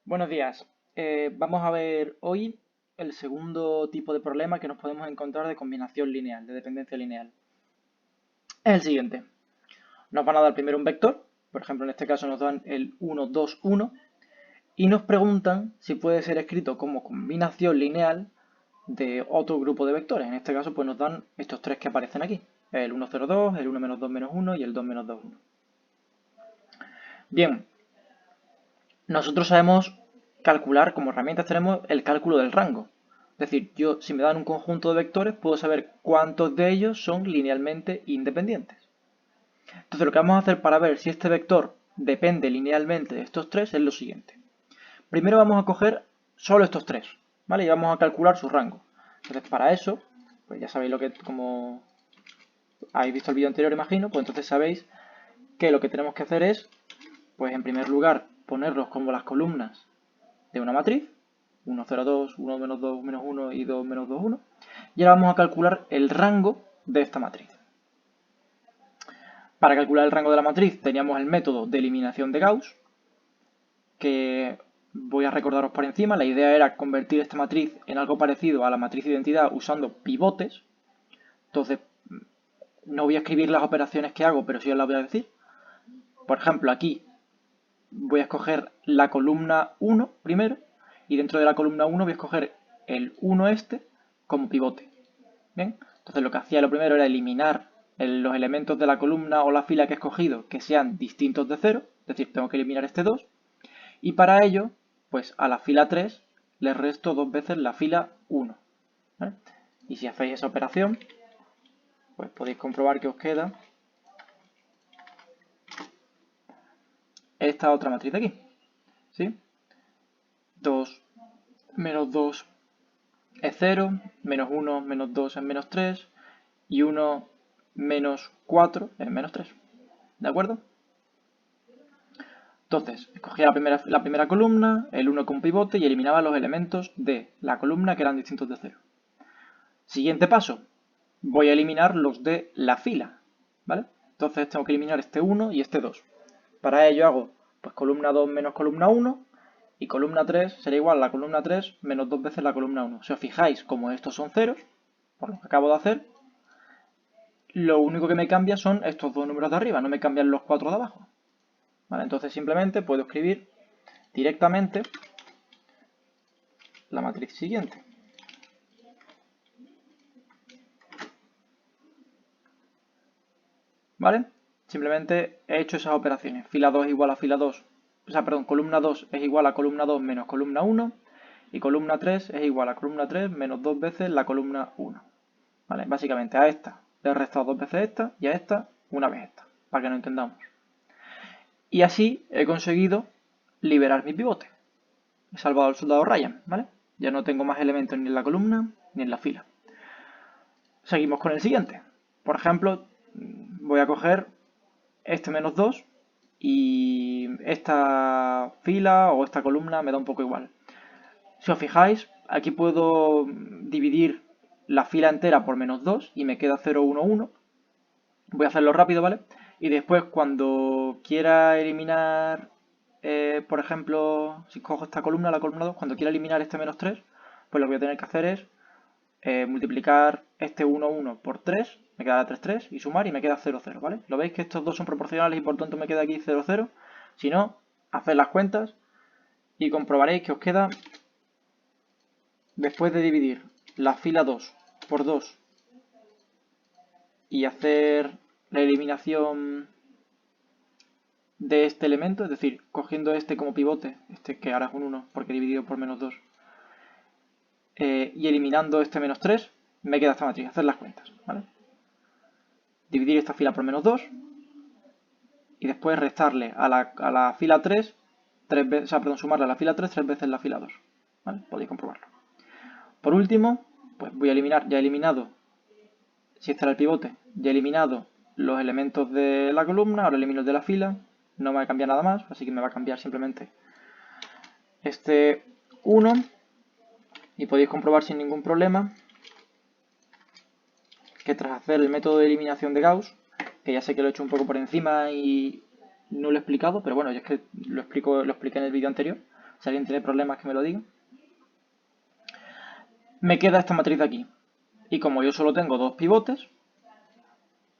Buenos días. Vamos a ver hoy el segundo tipo de problema que nos podemos encontrar de combinación lineal, de dependencia lineal. Es el siguiente. Nos van a dar primero un vector, por ejemplo en este caso nos dan el 1, 2, 1, y nos preguntan si puede ser escrito como combinación lineal de otro grupo de vectores. En este caso pues nos dan estos tres que aparecen aquí, el 1, 0, 2, el 1, menos 2, menos 1 y el 2, menos 2, 1. Bien, nosotros sabemos calcular, como herramientas tenemos el cálculo del rango. Es decir, yo si me dan un conjunto de vectores puedo saber cuántos de ellos son linealmente independientes. Entonces lo que vamos a hacer para ver si este vector depende linealmente de estos tres es lo siguiente. Primero vamos a coger solo estos tres, ¿vale? Y vamos a calcular su rango. Entonces para eso, pues ya sabéis como habéis visto el vídeo anterior, imagino, pues entonces sabéis que lo que tenemos que hacer es, pues en primer lugar, ponerlos como las columnas de una matriz, 1, 0, 2, 1, menos 2, menos 1 y 2, menos 2, 1. Y ahora vamos a calcular el rango de esta matriz. Para calcular el rango de la matriz teníamos el método de eliminación de Gauss, que voy a recordaros por encima. La idea era convertir esta matriz en algo parecido a la matriz de identidad usando pivotes. Entonces, no voy a escribir las operaciones que hago, pero sí os las voy a decir. Por ejemplo, aquí voy a escoger la columna 1 primero, y dentro de la columna 1 voy a escoger el 1 este como pivote. ¿Bien? Entonces lo que hacía lo primero era eliminar los elementos de la columna o la fila que he escogido que sean distintos de 0, es decir, tengo que eliminar este 2, y para ello, pues a la fila 3 le resto dos veces la fila 1. ¿Vale? Y si hacéis esa operación, pues podéis comprobar que os queda esta otra matriz de aquí. ¿Sí? 2 menos 2 es 0, menos 1 menos 2 es menos 3 y 1 menos 4 es menos 3. ¿De acuerdo? Entonces, escogía la primera columna, el 1 con pivote y eliminaba los elementos de la columna que eran distintos de 0. Siguiente paso, voy a eliminar los de la fila, ¿vale? Entonces tengo que eliminar este 1 y este 2. Para ello hago pues columna 2 menos columna 1 y columna 3 será igual a la columna 3 menos 2 veces la columna 1. Si os fijáis, como estos son ceros, por lo que acabo de hacer, lo único que me cambia son estos dos números de arriba, no me cambian los 4 de abajo. ¿Vale? Entonces simplemente puedo escribir directamente la matriz siguiente. ¿Vale? Simplemente he hecho esas operaciones. Fila 2 igual a fila 2. O sea, perdón, columna 2 es igual a columna 2 menos columna 1. Y columna 3 es igual a columna 3 menos 2 veces la columna 1. ¿Vale? Básicamente a esta le he restado dos veces esta y a esta una vez esta. Para que no entendamos. Y así he conseguido liberar mi pivote. He salvado al soldado Ryan, ¿vale? Ya no tengo más elementos ni en la columna ni en la fila. Seguimos con el siguiente. Por ejemplo, voy a coger este menos 2 y esta fila o esta columna me da un poco igual. Si os fijáis, aquí puedo dividir la fila entera por menos 2 y me queda 0, 1, 1. Voy a hacerlo rápido, ¿vale? Y después cuando quiera eliminar, por ejemplo, si cojo esta columna, la columna 2, cuando quiera eliminar este menos 3, pues lo que voy a tener que hacer es multiplicar este 1, 1 por 3, me queda 3, 3, y sumar y me queda 0, 0, ¿vale? ¿Lo veis que estos dos son proporcionales y por tanto me queda aquí 0, 0? Si no, haced las cuentas y comprobaréis que os queda, después de dividir la fila 2 por 2 y hacer la eliminación de este elemento, es decir, cogiendo este como pivote, este que ahora es un 1 porque he dividido por menos 2, y eliminando este menos 3, me queda esta matriz, hacer las cuentas, ¿vale? Dividir esta fila por menos 2 y después restarle a la fila 3, o sea, perdón, sumarle a la fila 3 tres veces la fila 2, ¿vale? Podéis comprobarlo. Por último, pues voy a eliminar, ya he eliminado, si este era el pivote, ya he eliminado los elementos de la columna, ahora elimino el de la fila, no me va a cambiar nada más, así que me va a cambiar simplemente este 1 y podéis comprobar sin ningún problema que tras hacer el método de eliminación de Gauss, que ya sé que lo he hecho un poco por encima y no lo he explicado, pero bueno, ya es que lo expliqué en el vídeo anterior, Si alguien tiene problemas que me lo diga. Me queda esta matriz de aquí. Y como yo solo tengo dos pivotes,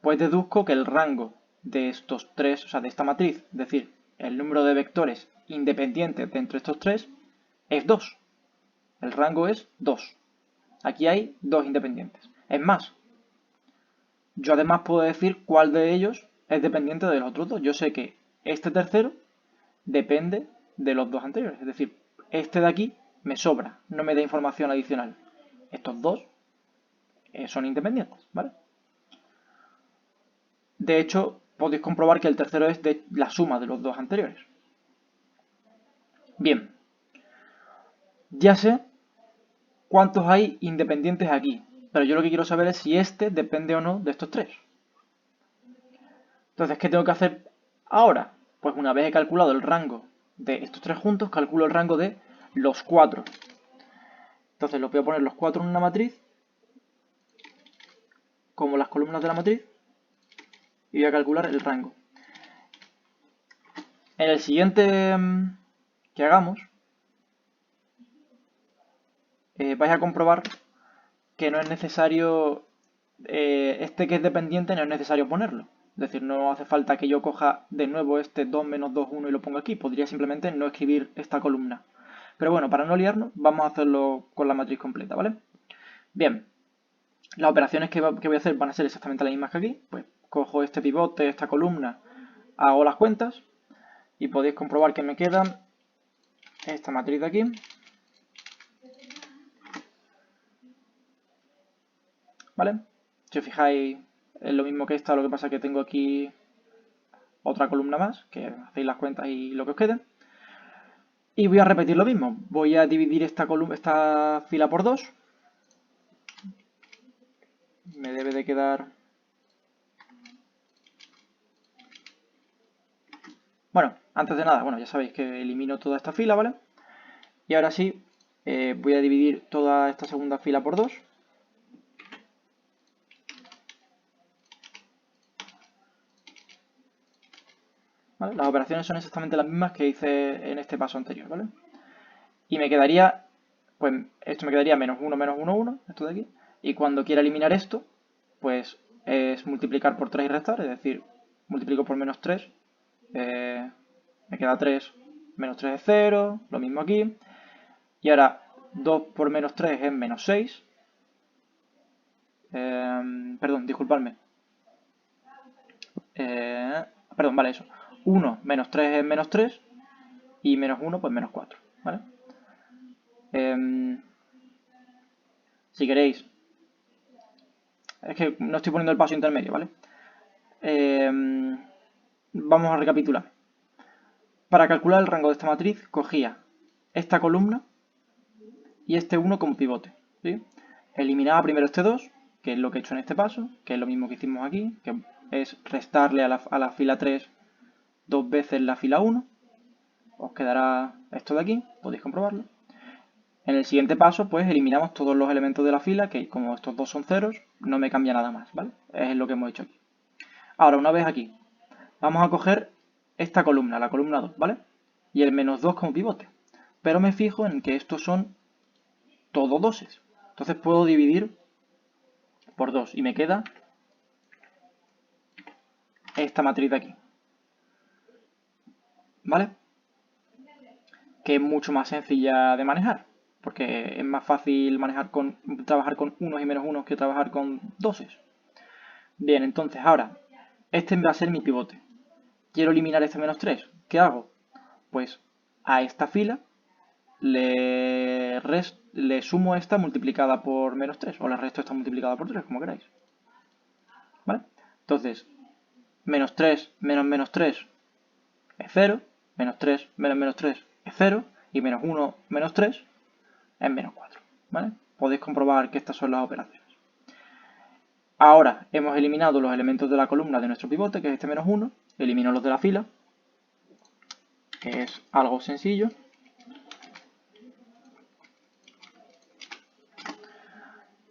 pues deduzco que el rango de estos tres, o sea, de esta matriz, es decir, el número de vectores independientes de entre estos tres, es 2. El rango es 2. Aquí hay dos independientes. Es más, yo además puedo decir cuál de ellos es dependiente de los otros dos. Yo sé que este tercero depende de los dos anteriores. Es decir, este de aquí me sobra, no me da información adicional. Estos dos son independientes, ¿vale? De hecho, podéis comprobar que el tercero es de la suma de los dos anteriores. Bien, ya sé cuántos hay independientes aquí, pero yo lo que quiero saber es si este depende o no de estos tres. Entonces, ¿qué tengo que hacer ahora? Pues una vez he calculado el rango de estos tres juntos, calculo el rango de los cuatro. Entonces, los voy a poner los cuatro en una matriz, como las columnas de la matriz, y voy a calcular el rango. En el siguiente que hagamos, vais a comprobar que no es necesario, este que es dependiente no es necesario ponerlo. Es decir, no hace falta que yo coja de nuevo este 2 menos 2, 1 y lo ponga aquí. Podría simplemente no escribir esta columna. Pero bueno, para no liarnos, vamos a hacerlo con la matriz completa, ¿vale? Bien, las operaciones que voy a hacer van a ser exactamente las mismas que aquí. Pues cojo este pivote, esta columna, hago las cuentas y podéis comprobar que me queda esta matriz de aquí. ¿Vale? Si os fijáis, es lo mismo que esta, lo que pasa es que tengo aquí otra columna más, que hacéis las cuentas y lo que os quede. Y voy a repetir lo mismo. Voy a dividir esta fila por 2. Me debe de quedar... Bueno, antes de nada, bueno, ya sabéis que elimino toda esta fila, ¿vale? Y ahora sí, voy a dividir toda esta segunda fila por 2. ¿Vale? Las operaciones son exactamente las mismas que hice en este paso anterior, ¿vale? Y me quedaría, pues esto me quedaría menos 1, menos 1, 1, esto de aquí. Y cuando quiera eliminar esto, pues es multiplicar por 3 y restar, es decir, multiplico por menos 3, me queda 3, menos 3 es 0, lo mismo aquí. Y ahora 2 por menos 3 es menos 6. Perdón, disculpadme. Perdón, vale, eso. 1 menos 3 es menos 3 y menos 1 pues menos 4, ¿vale? Si queréis, es que no estoy poniendo el paso intermedio, ¿vale? Vamos a recapitular. Para calcular el rango de esta matriz, cogía esta columna y este 1 como pivote, ¿sí? Eliminaba primero este 2, que es lo que he hecho en este paso, que es lo mismo que hicimos aquí, que es restarle a la fila 3 dos veces la fila 1. Os quedará esto de aquí, podéis comprobarlo. En el siguiente paso, pues eliminamos todos los elementos de la fila, que como estos dos son ceros, no me cambia nada más, ¿vale? Es lo que hemos hecho aquí. Ahora, una vez aquí, vamos a coger esta columna, la columna 2, ¿vale? Y el menos 2 como pivote. Pero me fijo en que estos son todos doses. Entonces puedo dividir por 2 y me queda esta matriz de aquí. ¿Vale? Que es mucho más sencilla de manejar. Porque es más fácil trabajar con unos y menos unos que trabajar con doses. Bien, entonces ahora, este va a ser mi pivote. Quiero eliminar este menos 3. ¿Qué hago? Pues a esta fila le sumo esta multiplicada por menos 3. O le resto esta multiplicada por 3, como queráis. ¿Vale? Entonces, menos 3 menos menos 3 es 0. Menos 3 menos menos 3 es 0. Y menos 1 menos 3 es menos 4. ¿Vale? Podéis comprobar que estas son las operaciones. Ahora hemos eliminado los elementos de la columna de nuestro pivote, que es este menos 1. Elimino los de la fila, que es algo sencillo.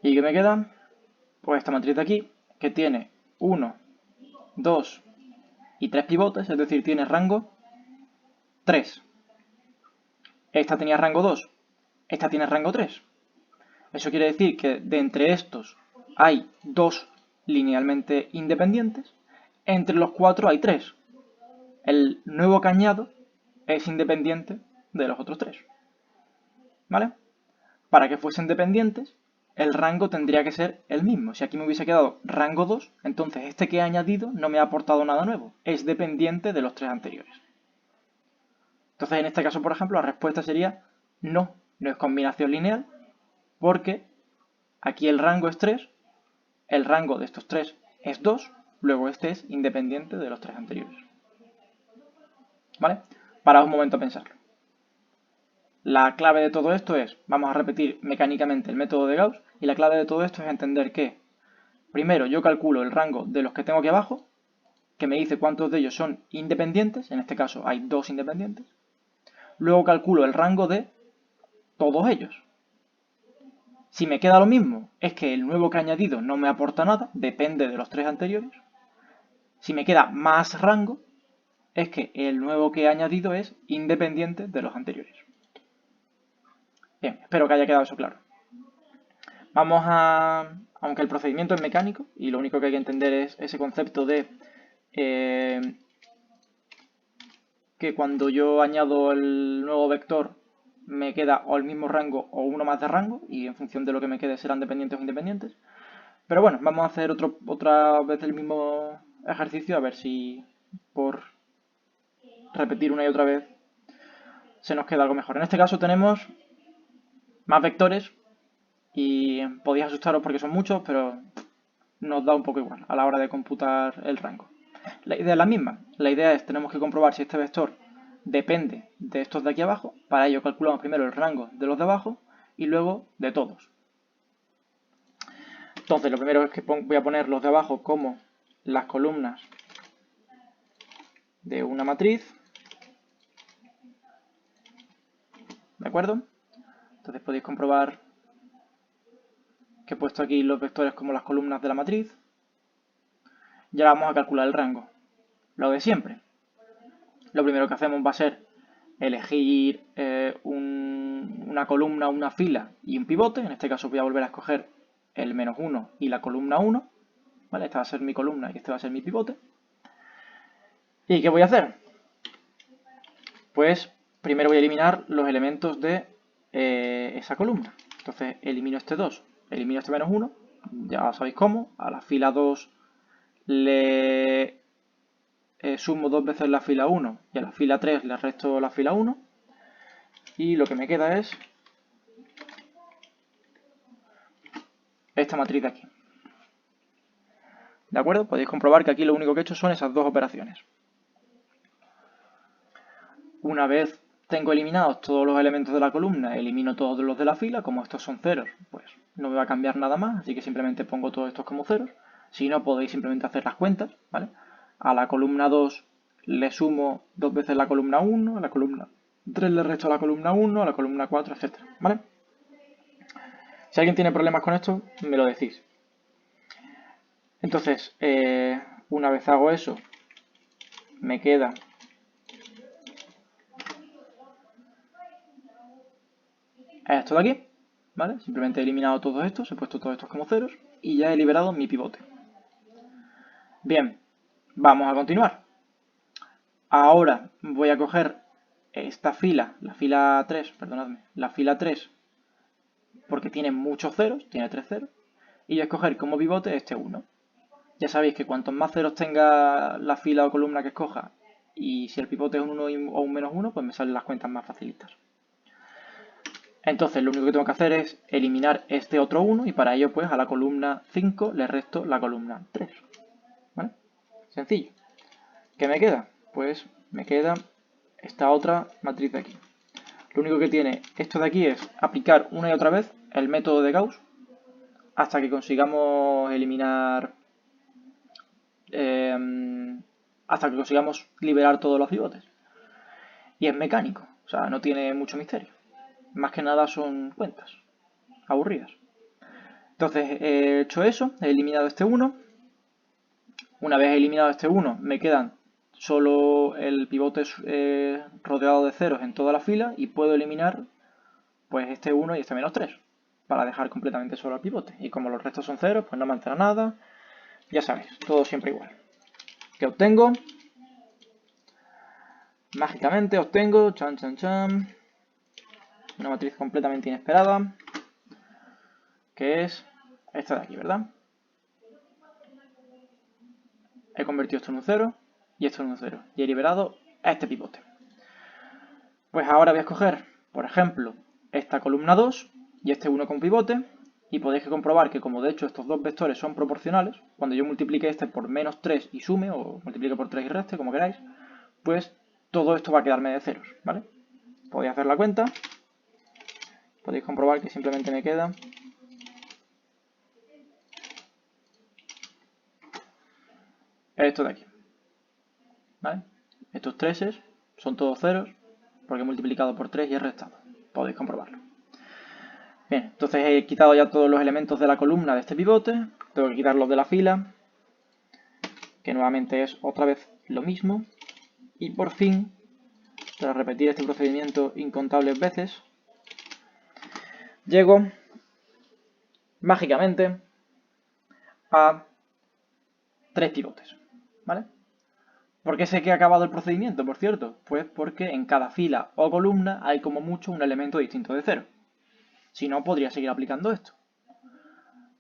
¿Y qué me queda? Pues esta matriz de aquí, que tiene 1, 2 y 3 pivotes, es decir, tiene rango 3. esta tenía rango 2, esta tiene rango 3. Eso quiere decir que de entre estos hay 2 linealmente independientes, entre los 4 hay 3. El nuevo que añado es independiente de los otros 3. ¿Vale? Para que fuesen dependientes, el rango tendría que ser el mismo. Si aquí me hubiese quedado rango 2, entonces este que he añadido no me ha aportado nada nuevo. Es dependiente de los 3 anteriores. Entonces, en este caso, por ejemplo, la respuesta sería no, no es combinación lineal, porque aquí el rango es 3, el rango de estos 3 es 2, luego este es independiente de los 3 anteriores. ¿Vale? Parad un momento a pensarlo. La clave de todo esto es, vamos a repetir mecánicamente el método de Gauss, y la clave de todo esto es entender que, primero yo calculo el rango de los que tengo aquí abajo, que me dice cuántos de ellos son independientes, en este caso hay 2 independientes, luego calculo el rango de todos ellos. Si me queda lo mismo, es que el nuevo que he añadido no me aporta nada, depende de los 3 anteriores. Si me queda más rango, es que el nuevo que he añadido es independiente de los anteriores. Bien, espero que haya quedado eso claro. Vamos a... Aunque el procedimiento es mecánico y lo único que hay que entender es ese concepto de que cuando yo añado el nuevo vector me queda o el mismo rango o uno más de rango y en función de lo que me quede serán dependientes o independientes. Pero bueno, vamos a hacer otra vez el mismo ejercicio a ver si por repetir una y otra vez se nos queda algo mejor. En este caso tenemos más vectores y podéis asustaros porque son muchos, pero nos da un poco igual a la hora de computar el rango. La idea es la misma. La idea es, tenemos que comprobar si este vector depende de estos de aquí abajo. Para ello calculamos primero el rango de los de abajo y luego de todos. Entonces, lo primero es que voy a poner los de abajo como las columnas de una matriz. ¿De acuerdo? Entonces podéis comprobar que he puesto aquí los vectores como las columnas de la matriz. Y ahora vamos a calcular el rango. Lo de siempre. Lo primero que hacemos va a ser elegir una columna, una fila y un pivote. En este caso voy a volver a escoger el -1 y la columna 1. ¿Vale? Esta va a ser mi columna y este va a ser mi pivote. ¿Y qué voy a hacer? Pues primero voy a eliminar los elementos de esa columna. Entonces elimino este 2, elimino este -1, ya sabéis cómo. A la fila 2 le sumo 2 veces la fila 1 y a la fila 3 le resto la fila 1. Y lo que me queda es esta matriz de aquí. ¿De acuerdo? Podéis comprobar que aquí lo único que he hecho son esas dos operaciones. Una vez tengo eliminados todos los elementos de la columna, elimino todos los de la fila. Como estos son ceros, pues no me va a cambiar nada más, así que simplemente pongo todos estos como ceros. Si no, podéis simplemente hacer las cuentas, ¿vale? A la columna 2 le sumo 2 veces la columna 1, a la columna 3 le resto la columna 1, a la columna 4, etc. ¿Vale? Si alguien tiene problemas con esto, me lo decís. Entonces, una vez hago eso, me queda esto de aquí, ¿vale? Simplemente he eliminado todos estos, he puesto todos estos como ceros y ya he liberado mi pivote. Bien, vamos a continuar. Ahora voy a coger esta fila, la fila 3, perdonadme, la fila 3, porque tiene muchos ceros, tiene 3 ceros, y voy a escoger como pivote este 1. Ya sabéis que cuantos más ceros tenga la fila o columna que escoja, y si el pivote es un 1 o un -1, pues me salen las cuentas más facilitas. Entonces lo único que tengo que hacer es eliminar este otro 1 y para ello pues a la columna 5 le resto la columna 3. ¿Vale? Sencillo. ¿Qué me queda? Pues me queda esta otra matriz de aquí. Lo único que tiene esto de aquí es aplicar una y otra vez el método de Gauss hasta que consigamos eliminar, hasta que consigamos liberar todos los pivotes. Y es mecánico, o sea, no tiene mucho misterio. Más que nada son cuentas aburridas. Entonces he hecho eso, he eliminado este 1. Una vez eliminado este 1, me quedan solo el pivote es rodeado de ceros en toda la fila y puedo eliminar pues este 1 y este menos 3 para dejar completamente solo el pivote. Y como los restos son ceros, pues no me altera nada. Ya sabéis, todo siempre igual. ¿Qué obtengo? Mágicamente obtengo, chan chan chan, una matriz completamente inesperada, que es esta de aquí, ¿verdad? He convertido esto en un 0 y esto en un 0. Y he liberado a este pivote. Pues ahora voy a escoger, por ejemplo, esta columna 2 y este 1 con pivote. Y podéis comprobar que como de hecho estos dos vectores son proporcionales, cuando yo multiplique este por menos 3 y sume, o multiplique por 3 y reste, como queráis, pues todo esto va a quedarme de ceros, ¿vale? Podéis hacer la cuenta. Podéis comprobar que simplemente me queda esto de aquí, ¿vale? Estos 3 son todos ceros porque he multiplicado por 3 y he restado. Podéis comprobarlo. Bien, entonces he quitado ya todos los elementos de la columna de este pivote. Tengo que quitarlos de la fila, que nuevamente es otra vez lo mismo. Y por fin, tras repetir este procedimiento incontables veces, llego mágicamente a 3 pivotes, ¿vale? ¿Por qué sé que ha acabado el procedimiento, por cierto? Pues porque en cada fila o columna hay como mucho un elemento distinto de 0. Si no, podría seguir aplicando esto.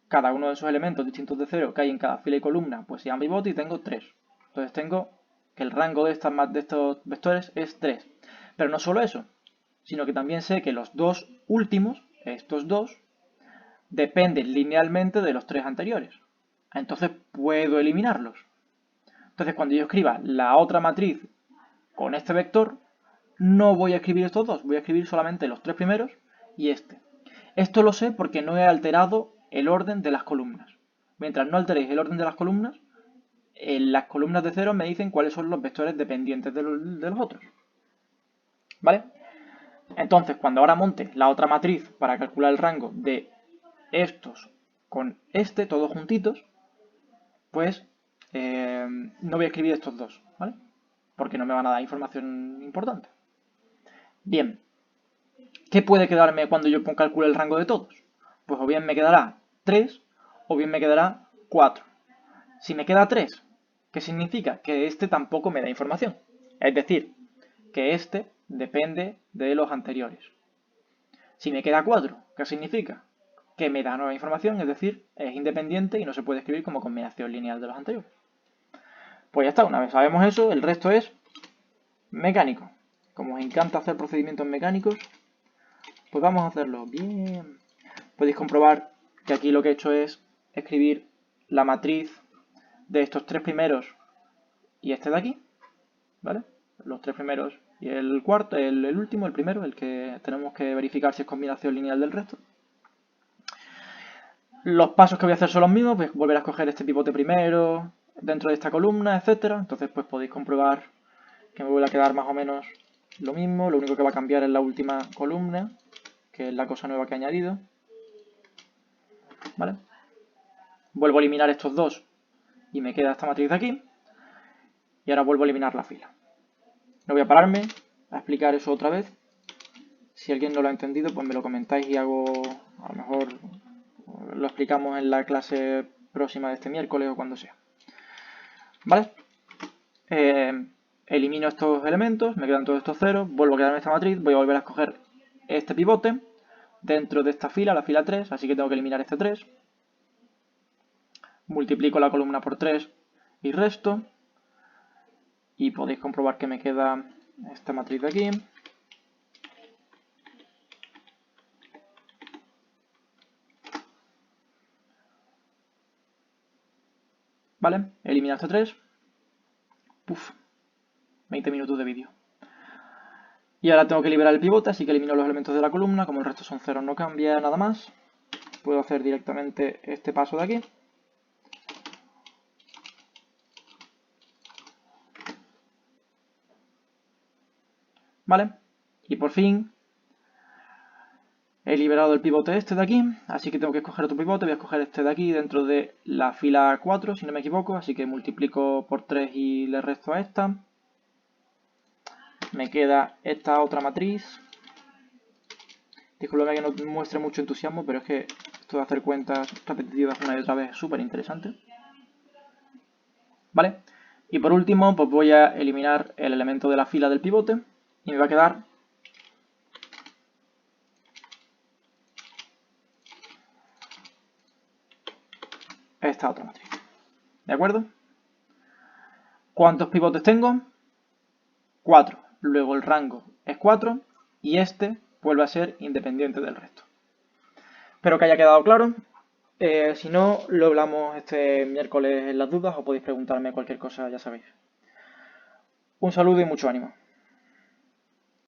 Cada uno de esos elementos distintos de 0 que hay en cada fila y columna, pues se llama pivote y tengo 3. Entonces tengo que el rango de estos vectores es 3. Pero no solo eso, sino que también sé que los dos últimos, estos dos, dependen linealmente de los 3 anteriores. Entonces puedo eliminarlos. Entonces cuando yo escriba la otra matriz con este vector, no voy a escribir estos dos, voy a escribir solamente los 3 primeros y este. Esto lo sé porque no he alterado el orden de las columnas. Mientras no alteréis el orden de las columnas de 0 me dicen cuáles son los vectores dependientes de los otros. ¿Vale? Entonces, cuando ahora monte la otra matriz para calcular el rango de estos con este, todos juntitos, pues no voy a escribir estos dos, ¿vale? Porque no me van a dar información importante. Bien, ¿qué puede quedarme cuando yo calcule el rango de todos? Pues o bien me quedará 3 o bien me quedará 4. Si me queda 3, ¿qué significa? Que este tampoco me da información. Es decir, que este depende de los anteriores. Si me queda 4, ¿qué significa? Que me da nueva información, es decir, es independiente y no se puede escribir como combinación lineal de los anteriores. Pues ya está, una vez sabemos eso, el resto es mecánico. Como os encanta hacer procedimientos mecánicos, pues vamos a hacerlo bien. Podéis comprobar que aquí lo que he hecho es escribir la matriz de estos 3 primeros y este de aquí, ¿vale? Los 3 primeros y el cuarto, el último, el primero, el que tenemos que verificar si es combinación lineal del resto. Los pasos que voy a hacer son los mismos, voy a volver a escoger este pivote primero dentro de esta columna, etcétera. Entonces pues podéis comprobar que me vuelve a quedar más o menos lo mismo, lo único que va a cambiar es la última columna, que es la cosa nueva que he añadido. ¿Vale? Vuelvo a eliminar estos dos y me queda esta matriz de aquí. Y ahora vuelvo a eliminar la fila. No voy a pararme a explicar eso otra vez. Si alguien no lo ha entendido, pues me lo comentáis y hago, a lo mejor lo explicamos en la clase próxima de este miércoles o cuando sea. ¿Vale? Elimino estos elementos, me quedan todos estos ceros, vuelvo a quedarme esta matriz, voy a volver a escoger este pivote dentro de esta fila, la fila 3, así que tengo que eliminar este 3. Multiplico la columna por 3 y resto. Y podéis comprobar que me queda esta matriz de aquí. ¿Vale? Elimina este 3. Puf, 20 minutos de vídeo. Y ahora tengo que liberar el pivote, así que elimino los elementos de la columna. Como el resto son ceros, no cambia nada más. Puedo hacer directamente este paso de aquí. ¿Vale? Y por fin, He liberado el pivote este de aquí, así que tengo que escoger otro pivote. Voy a escoger este de aquí dentro de la fila 4, si no me equivoco. Así que multiplico por 3 y le resto a esta. Me queda esta otra matriz. Disculpame que no muestre mucho entusiasmo, pero es que esto de hacer cuentas repetitivas una y otra vez es súper interesante. ¿Vale? Y por último, pues voy a eliminar el elemento de la fila del pivote y me va a quedar esta otra matriz. ¿De acuerdo? ¿Cuántos pivotes tengo? 4. Luego el rango es 4 y este vuelve a ser independiente del resto. Espero que haya quedado claro. Si no, lo hablamos este miércoles en las dudas o podéis preguntarme cualquier cosa, ya sabéis. Un saludo y mucho ánimo.